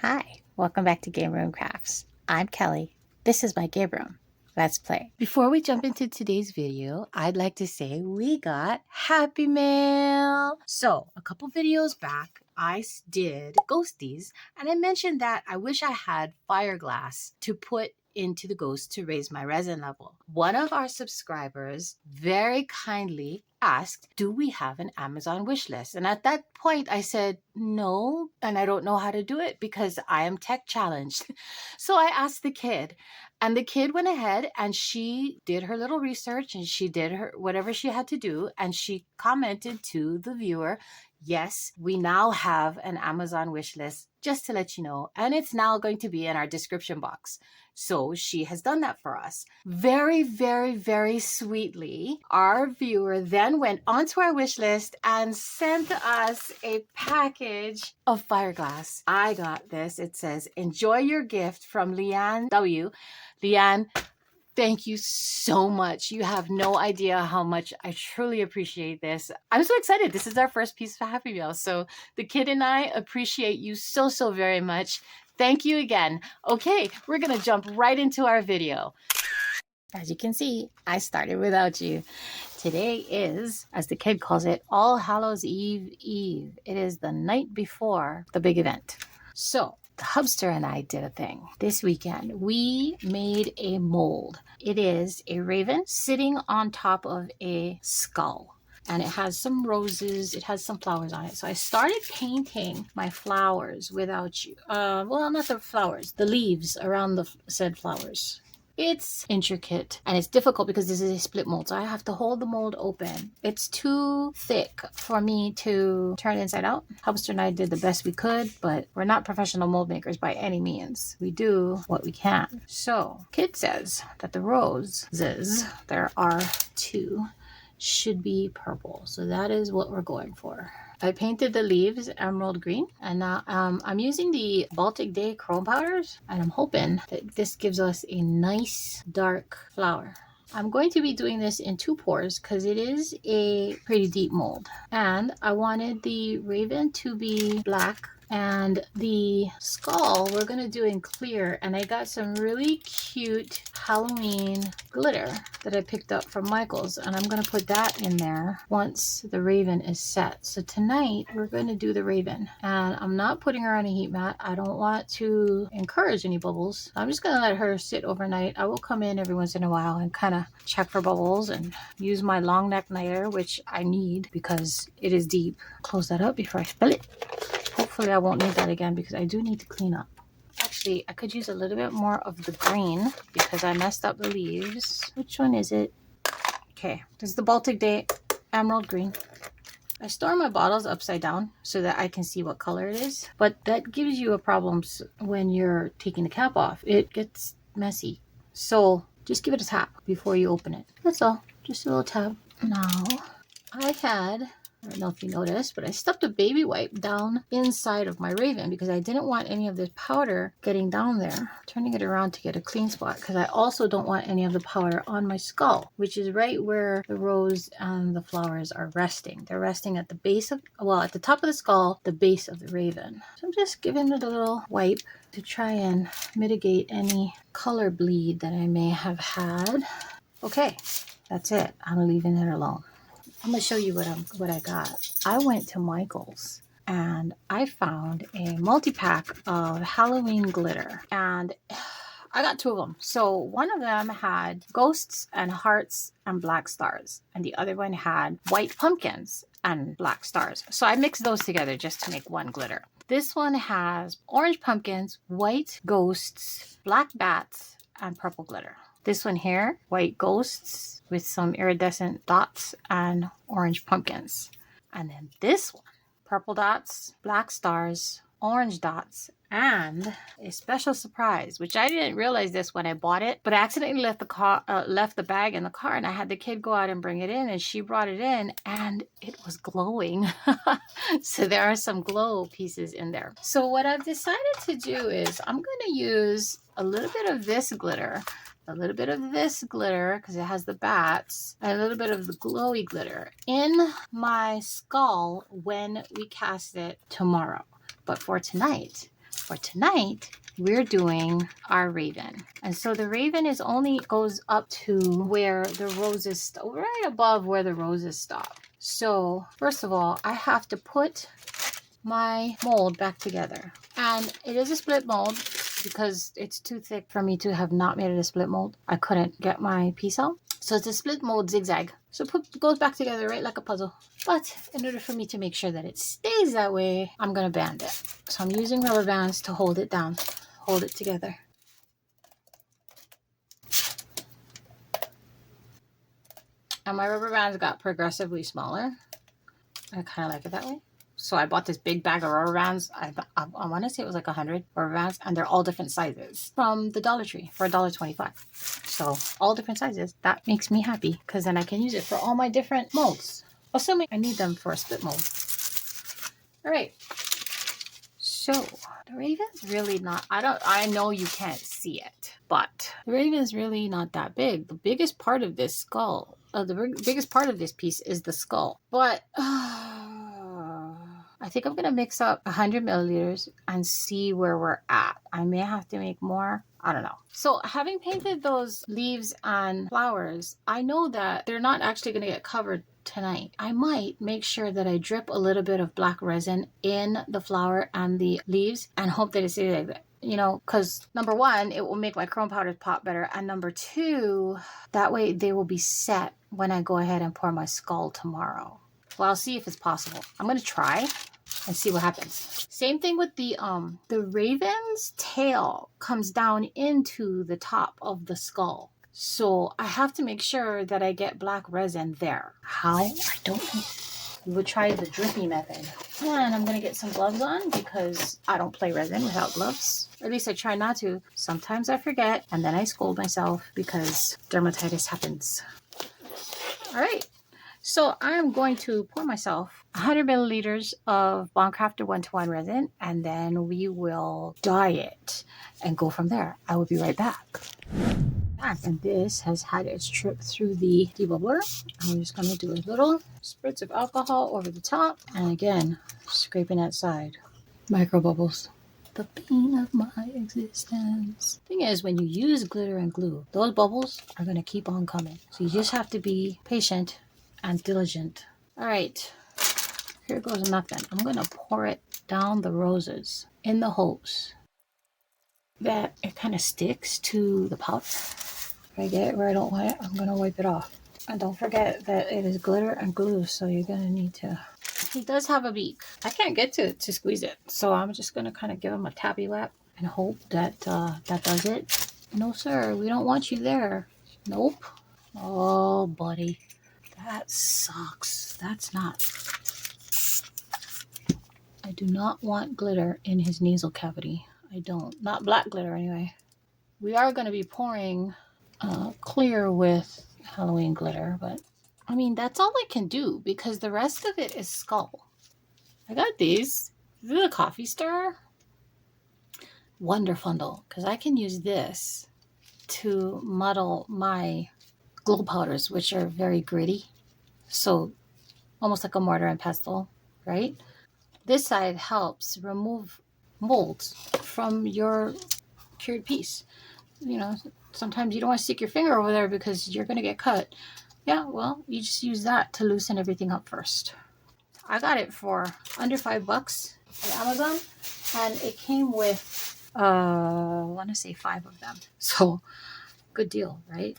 Hi, welcome back to Game Room Crafts. I'm Kelly. This is my game room. Let's play. Before we jump into today's video, I'd like to say we got Happy Mail. So a couple videos back, I did ghosties, and I mentioned that I wish I had fire glass to put into the ghost to raise my resin level. One of our subscribers very kindly asked, do we have an Amazon wish list? And at that point I said no, and I don't know how to do it because I am tech challenged. So I asked the kid, and the kid went ahead and she did her little research and she did her whatever she had to do, and she commented to the viewer, yes, we now have an Amazon wish list, just to let you know, and it's now going to be in our description box. So she has done that for us. Very, very, very sweetly, our viewer then went onto our wish list and sent us a package of Fireglass. I got this. It says, enjoy your gift from Leanne W. Leanne, thank you so much. You have no idea how much I truly appreciate this. I'm so excited. This is our first piece of Happy Meal. So the kid and I appreciate you so, so very much. Thank you again. Okay, we're going to jump right into our video. As you can see, I started without you. Today is, as the kid calls it, All Hallows Eve Eve. It is the night before the big event. So the hubster and I did a thing this weekend. We made a mold. It is a raven sitting on top of a skull. And it has some roses, it has some flowers on it. So I started painting my flowers without you. Well, not the flowers, the leaves around the said flowers. It's intricate and it's difficult because this is a split mold. So I have to hold the mold open. It's too thick for me to turn inside out. Hubster and I did the best we could, but we're not professional mold makers by any means. We do what we can. So kid says that the roses, there are two, should be purple. So that is what we're going for. I painted the leaves emerald green, and now I'm using the Baltic Day chrome powders, and I'm hoping that this gives us a nice dark flower. I'm going to be doing this in 2 pours because it is a pretty deep mold, and I wanted the raven to be black and the skull we're going to do in clear. And I got some really cute Halloween glitter that I picked up from Michael's, and I'm going to put that in there once the raven is set. So tonight we're going to do the raven, and I'm not putting her on a heat mat. I don't want to encourage any bubbles. I'm just going to let her sit overnight. I will come in every once in a while and kind of check for bubbles and use my long neck knifer, which I need because it is deep. Close that up before I spill it. Hopefully I won't need that again because I do need to clean up. Actually, I could use a little bit more of the green because I messed up the leaves. Which one is it? Okay, this is the Baltic Day Emerald Green. I store my bottles upside down so that I can see what color it is, but that gives you a problem when you're taking the cap off. It gets messy. So just give it a tap before you open it. That's all, just a little tap. Now, I don't know if you noticed, but I stuffed a baby wipe down inside of my raven because I didn't want any of this powder getting down there. Turning it around to get a clean spot because I also don't want any of the powder on my skull, which is right where the rose and the flowers are resting. They're resting at the base of, well, at the top of the skull, the base of the raven. So I'm just giving it a little wipe to try and mitigate any color bleed that I may have had. Okay, that's it. I'm leaving it alone. I'm going to show you what I got. I went to Michael's and I found a multi-pack of Halloween glitter, and I got 2 of them. So one of them had ghosts and hearts and black stars, and the other one had white pumpkins and black stars. So I mixed those together just to make one glitter. This one has orange pumpkins, white ghosts, black bats, and purple glitter. This one here, white ghosts with some iridescent dots and orange pumpkins. And then this one, purple dots, black stars, orange dots, and a special surprise, which I didn't realize this when I bought it, but I accidentally left the bag in the car, and I had the kid go out and bring it in, and she brought it in and it was glowing. So there are some glow pieces in there. So what I've decided to do is I'm going to use a little bit of this glitter, a little bit of this glitter because it has the bats, and a little bit of the glowy glitter in my skull when we cast it tomorrow. But for tonight, for tonight, we're doing our raven. And so the raven is only goes up to where the roses stop, right above where the roses stop. So first of all, I have to put my mold back together. And it is a split mold because it's too thick for me to have not made it a split mold. I couldn't get my piece out. So it's a split mold zigzag. So it goes back together, right, like a puzzle. But in order for me to make sure that it stays that way, I'm going to band it. So I'm using rubber bands to hold it down, hold it together. And my rubber bands got progressively smaller. I kind of like it that way. So I bought this big bag of rubber bands. I want to say it was like 100 rubber bands, and they're all different sizes from the Dollar Tree for $1.25. So all different sizes. That makes me happy because then I can use it for all my different molds, assuming I need them for a split mold. All right. So the raven's really not, I know you can't see it, but the raven's really not that big. The biggest part of this skull, the biggest part of this piece is the skull. But I think I'm going to mix up 100 milliliters and see where we're at. I may have to make more. I don't know. So having painted those leaves and flowers, I know that they're not actually going to get covered tonight. I might make sure that I drip a little bit of black resin in the flower and the leaves and hope that it stays like that. You know, because number one, it will make my chrome powders pop better. And number two, that way they will be set when I go ahead and pour my skull tomorrow. Well, I'll see if it's possible. I'm going to try and see what happens. Same thing with the raven's tail comes down into the top of the skull. So I have to make sure that I get black resin there. How? I don't know. We will try the drippy method. And I'm going to get some gloves on because I don't play resin without gloves. Or at least I try not to. Sometimes I forget and then I scold myself because dermatitis happens. All right. So I'm going to pour myself 100 milliliters of Bondcrafter 1-to-1 resin, and then we will dye it and go from there. I will be right back. And this has had its trip through the debubbler. I'm just going to do a little spritz of alcohol over the top, and again, scraping that side. Micro bubbles. The pain of my existence. Thing is, when you use glitter and glue, those bubbles are going to keep on coming. So you just have to be patient and diligent. All right, here goes nothing. I'm going to pour it down the roses in the hopes that it kind of sticks to the powder. If I get it where I don't want it, I'm going to wipe it off. And don't forget that it is glitter and glue, so you're going to need to... He does have a beak. I can't get to squeeze it, so I'm just going to kind of give him a tappy lap and hope that that does it. No, sir, we don't want you there. Nope. Oh, buddy. That sucks. That's not... I do not want glitter in his nasal cavity. I don't. Not black glitter, anyway. We are going to be pouring clear with Halloween glitter, but I mean, that's all I can do because the rest of it is skull. I got these. This is a coffee stirrer. Wonderful, because I can use this to muddle my glow powders, which are very gritty. So almost like a mortar and pestle, right? This side helps remove molds from your cured piece. You know, sometimes you don't want to stick your finger over there because you're going to get cut. Yeah, well, you just use that to loosen everything up first. I got it for under $5 at Amazon, and it came with, I want to say 5 of them. So, good deal, right?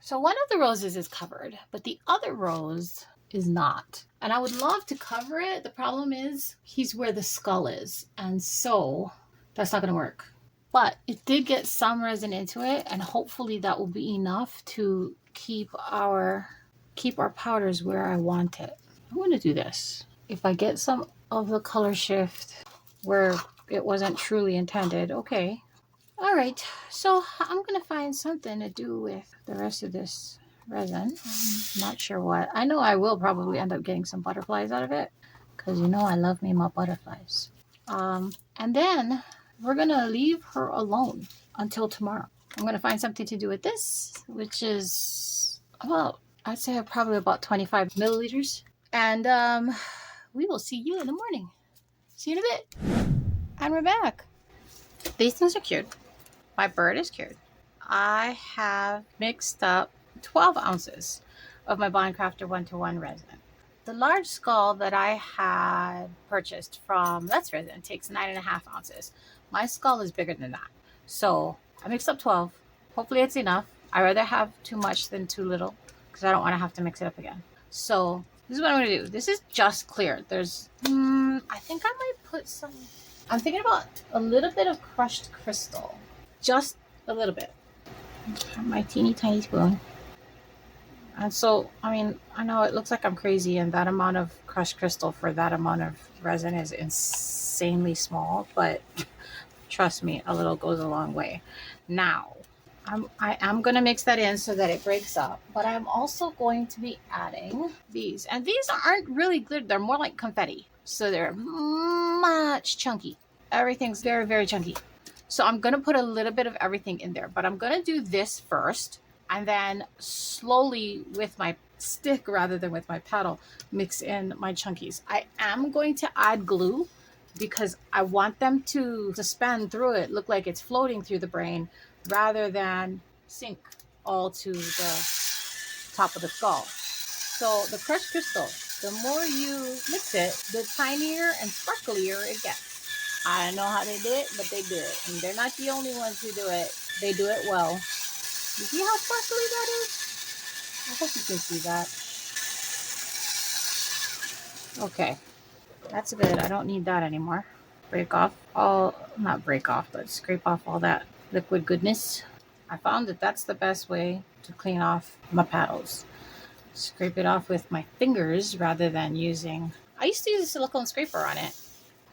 So one of the roses is covered, but the other rose is not. And I would love to cover it. The problem is he's where the skull is. And so that's not going to work. But it did get some resin into it, and hopefully that will be enough to keep our powders where I want it. I'm going to do this. If I get some of the color shift where it wasn't truly intended, okay. All right, so I'm going to find something to do with the rest of this resin. I'm not sure what. I know I will probably end up getting some butterflies out of it because you know I love me my butterflies. And then we're going to leave her alone until tomorrow. I'm going to find something to do with this, which is about, I'd say probably about 25 milliliters. And we will see you in the morning. See you in a bit. And we're back. These things are cured. My bird is cured. I have mixed up 12 ounces of my Bondcrafter 1-to-1 resin. The large skull that I had purchased from Let's Resin takes 9.5 ounces. My skull is bigger than that. So I mixed up 12. Hopefully it's enough. I'd rather have too much than too little because I don't want to have to mix it up again. So this is what I'm going to do. This is just clear. There's, I think I might put some, I'm thinking about a little bit of crushed crystal. Just a little bit. My teeny tiny spoon. And so, I mean, I know it looks like I'm crazy, and that amount of crushed crystal for that amount of resin is insanely small, but trust me, a little goes a long way. Now, I am going to mix that in so that it breaks up, but I'm also going to be adding these. And these aren't really glitter. They're more like confetti. So they're much chunky. Everything's very, very chunky. So I'm going to put a little bit of everything in there, but I'm going to do this first and then slowly with my stick rather than with my paddle, mix in my chunkies. I am going to add glue because I want them to suspend through it, look like it's floating through the brain rather than sink all to the top of the skull. So the crushed crystal, the more you mix it, the tinier and sparklier it gets. I don't know how they do it, but they do it. And they're not the only ones who do it. They do it well. You see how sparkly that is? I hope you can see that. Okay, that's good. I don't need that anymore. Break off all, not break off, but scrape off all that liquid goodness. I found that that's the best way to clean off my paddles. Scrape it off with my fingers rather than using, I used to use a silicone scraper on it.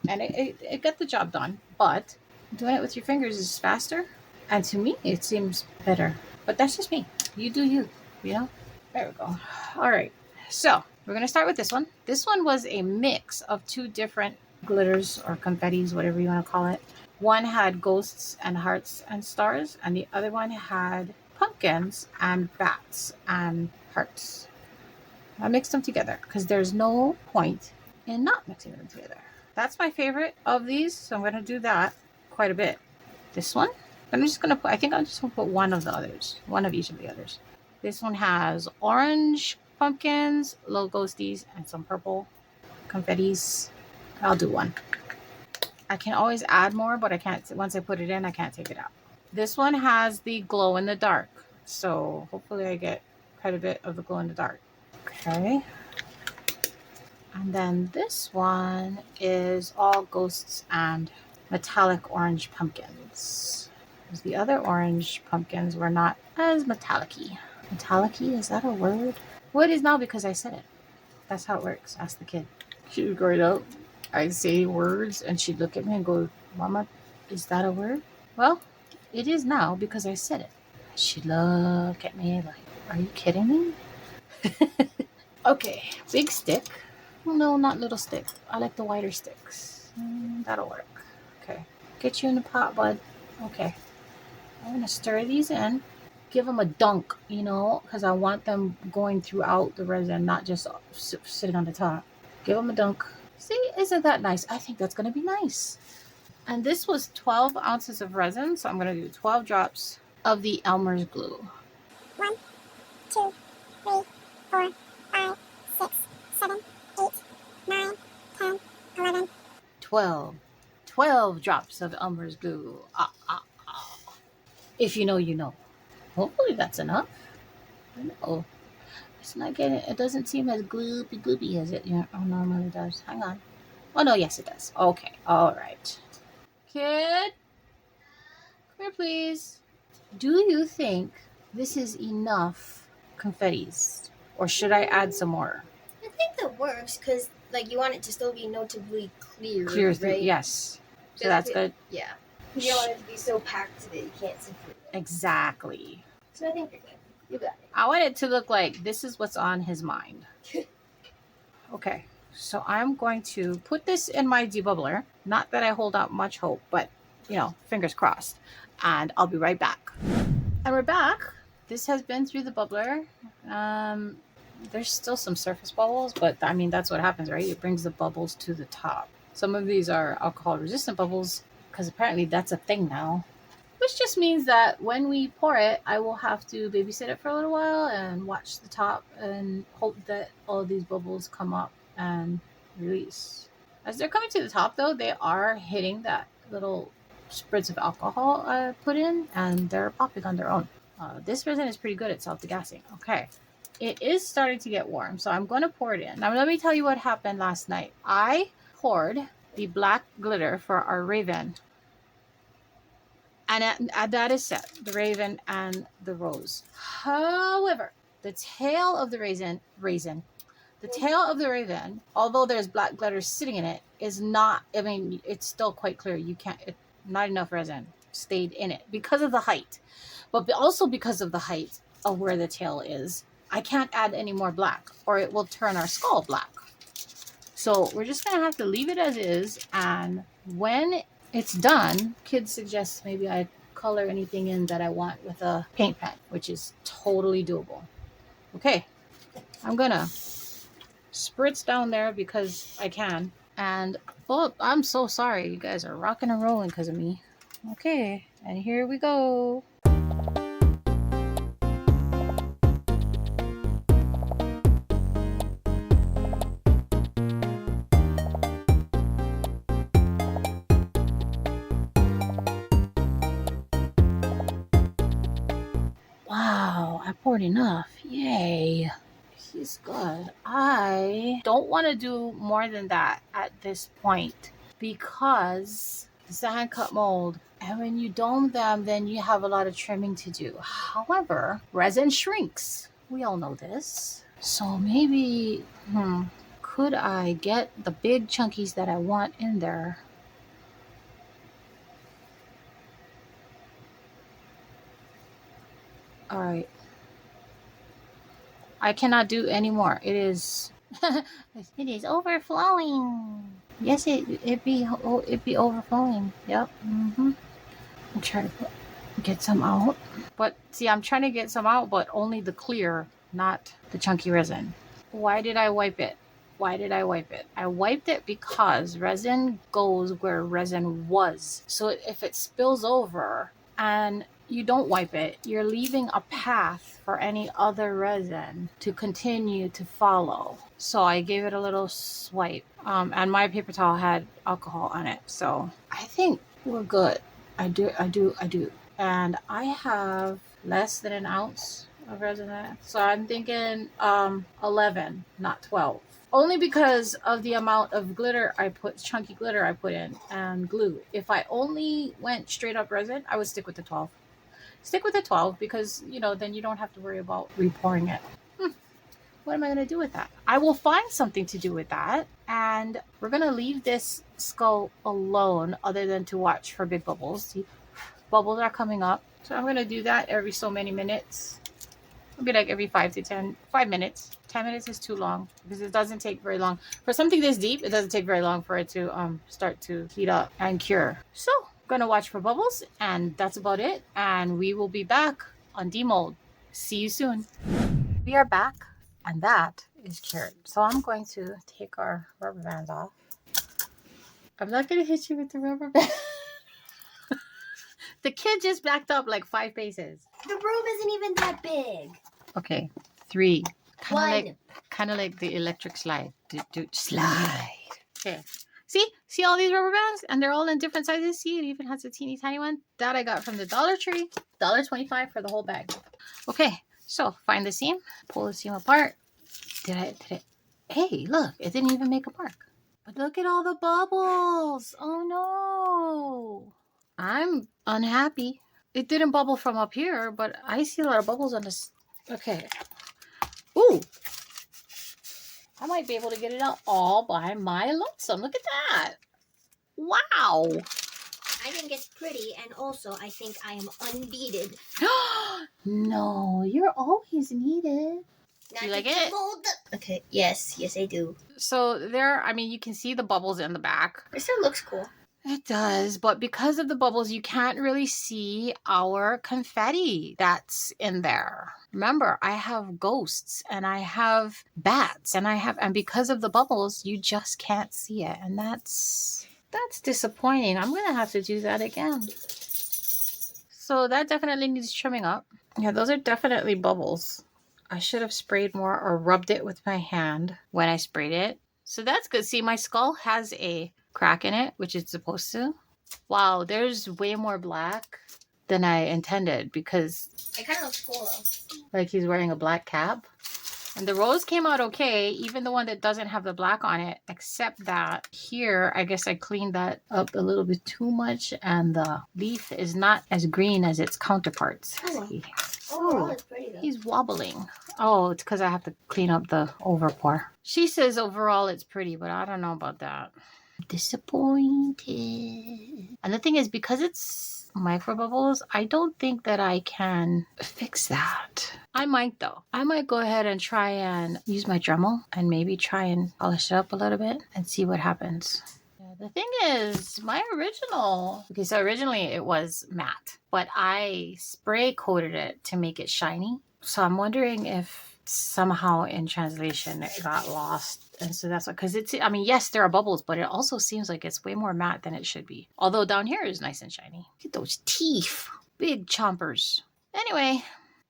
And it got the job done, but doing it with your fingers is faster. And to me, it seems better. But that's just me. You do you, you know? There we go. All right. So we're going to start with this one. This one was a mix of two different glitters or confettis, whatever you want to call it. One had ghosts and hearts and stars, and the other one had pumpkins and bats and hearts. I mixed them together because there's no point in not mixing them together. That's my favorite of these, so I'm going to do that quite a bit. This one, I'm just going to put, I think I'm just going to put one of the others, one of each of the others. This one has orange pumpkins, little ghosties, and some purple confettis. I'll do one. I can always add more, but I can't, once I put it in, I can't take it out. This one has the glow in the dark, so hopefully I get quite a bit of the glow in the dark. Okay. And then this one is all ghosts and metallic orange pumpkins. Because the other orange pumpkins were not as metallic-y. Metallic-y, is that a word? Well, it is now because I said it. That's how it works. Ask the kid. She would growing up, I'd say words and she'd look at me and go, Mama, is that a word? Well, it is now because I said it. She'd look at me like, are you kidding me? Okay, big stick. No, not little stick. I like the wider sticks. That'll work. Okay. Get you in the pot, bud. Okay. I'm going to stir these in. Give them a dunk, you know, because I want them going throughout the resin, not just sitting on the top. Give them a dunk. See, isn't that nice? I think that's going to be nice. And this was 12 ounces of resin, so I'm going to do 12 drops of the Elmer's glue. 1, 2, 3, 4, 5, 6, 7, 8, 9, 10, 11. 12 drops of Elmer's glue. If you know, you know. Hopefully that's enough. I know. It's not getting, it doesn't seem as gloopy as it normally does. Hang on. Oh no, yes it does. Okay, all right. Kid, come here please. Do you think this is enough confettis? Or should I add some more? I think that works because, like, you want it to still be notably clear. Clear through, right? yes. So that's good. Yeah. You don't want it to be so packed that you can't see through it. Exactly. So I think you're good. You got it. I want it to look like this is what's on his mind. Okay, so I'm going to put this in my debubbler. Not that I hold out much hope, but, you know, fingers crossed. And I'll be right back. And we're back. This has been through the bubbler. There's still some surface bubbles, but I mean, that's what happens, right? It brings the bubbles to the top. Some of these are alcohol resistant bubbles because apparently that's a thing now. Which just means that when we pour it, I will have to babysit it for a little while and watch the top and hope that all of these bubbles come up and release. As they're coming to the top though, they are hitting that little spritz of alcohol I put in and they're popping on their own. This resin is pretty good at self-degassing. Okay. It is starting to get warm, so I'm going to pour it in. Now, let me tell you what happened last night. I poured the black glitter for our Raven. And that is set, the Raven and the Rose. However, the tail of the the tail of the Raven, although there's black glitter sitting in it, is not, I mean, it's still quite clear. You can't, not enough resin stayed in it because of the height. But also because of the height of where the tail is, I can't add any more black or it will turn our skull black. So we're just going to have to leave it as is. And when it's done, kids suggest maybe I color anything in that I want with a paint pen, which is totally doable. Okay, I'm going to spritz down there because I can. And oh, I'm so sorry. You guys are rocking and rolling because of me. Okay, and here we go. Wow, I poured enough. Yay. He's good. I don't want to do more than that at this point because it's a hand cut mold. And when you dome them, then you have a lot of trimming to do. However, resin shrinks. We all know this. So maybe, could I get the big chunkies that I want in there? All right. I cannot do any more. It is it is overflowing. Yes, it be overflowing. Yep. I'm trying to get some out. But see, I'm trying to get some out, but only the clear, not the chunky resin. Why did I wipe it? Why did I wipe it? I wiped it because resin goes where resin was. So if it spills over and you don't wipe it, you're leaving a path for any other resin to continue to follow. So I gave it a little swipe. And my paper towel had alcohol on it. So I think we're good. I do. And I have less than an ounce of resin there. So I'm thinking 11, not 12. Only because of the amount of glitter I put, chunky glitter I put in, and glue. If I only went straight up resin, I would stick with the 12. Stick with the 12 because, then you don't have to worry about repouring it. What am I going to do with that? I will find something to do with that. And we're going to leave this skull alone other than to watch for big bubbles. See, bubbles are coming up. So I'm going to do that every so many minutes. It'll be like every 5 minutes. 10 minutes is too long because it doesn't take very long. For something this deep, it doesn't take very long for it to start to heat up and cure. So I'm going to watch for bubbles and that's about it. And we will be back on demold. See you soon. We are back and that is cured. So I'm going to take our rubber bands off. I'm not going to hit you with the rubber band. The kid just backed up like 5 paces. The broom isn't even that big. Okay, 3. One. Kind of like the electric slide. Slide. Okay. See all these rubber bands? And they're all in different sizes. See, it even has a teeny tiny one. That I got from the Dollar Tree. $1.25 for the whole bag. Okay, so find the seam. Pull the seam apart. Did I? Hey, look, it didn't even make a mark. But look at all the bubbles. Oh no. I'm unhappy. It didn't bubble from up here, but I see a lot of bubbles on this. Okay. Ooh. I might be able to get it out all by my lonesome. Look at that. Wow. I think it's pretty, and also I think I am unbeaten. No, you're always needed. Do you like it? Okay, yes, I do. So you can see the bubbles in the back. It still looks cool. It does, but because of the bubbles, you can't really see our confetti that's in there. Remember, I have ghosts and I have bats and because of the bubbles, you just can't see it. And that's disappointing. I'm going to have to do that again. So that definitely needs trimming up. Yeah, those are definitely bubbles. I should have sprayed more or rubbed it with my hand when I sprayed it. So that's good. See, my skull has a crack in it, which it's supposed to. Wow, there's way more black than I intended because It kind of looks cool though. like he's wearing a black cap. And the rose came out okay, even the one that doesn't have the black on it, except that here, I guess I cleaned that up a little bit too much and the leaf is not as green as its counterparts. Oh. See? Overall, it's pretty though. He's wobbling. Oh, it's because I have to clean up the overpour. She says overall it's pretty, but I don't know about that. Disappointed. And the thing is, because it's micro bubbles, I don't think that I can fix that. I might though. I might go ahead and try and use my Dremel and maybe try and polish it up a little bit and see what happens. The thing is, my original, okay, so originally it was matte, but I spray coated it to make it shiny. So I'm wondering if somehow in translation it got lost. And so that's what, because it's, I mean, yes, there are bubbles, but it also seems like it's way more matte than it should be. Although down here is nice and shiny. Look at those teeth, big chompers. Anyway,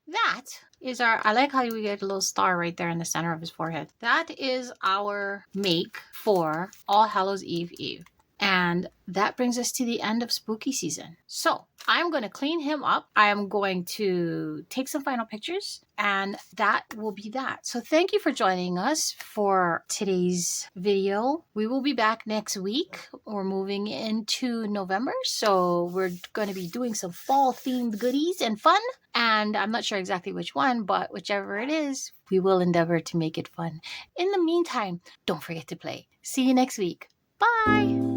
that is our, I like how we get a little star right there in the center of his forehead. That is our make for All Hallows Eve. And that brings us to the end of spooky season. So I'm going to clean him up. I am going to take some final pictures and that will be that. So thank you for joining us for today's video. We will be back next week. We're moving into November. So we're going to be doing some fall themed goodies and fun. And I'm not sure exactly which one, but whichever it is, we will endeavor to make it fun. In the meantime, don't forget to play. See you next week. Bye.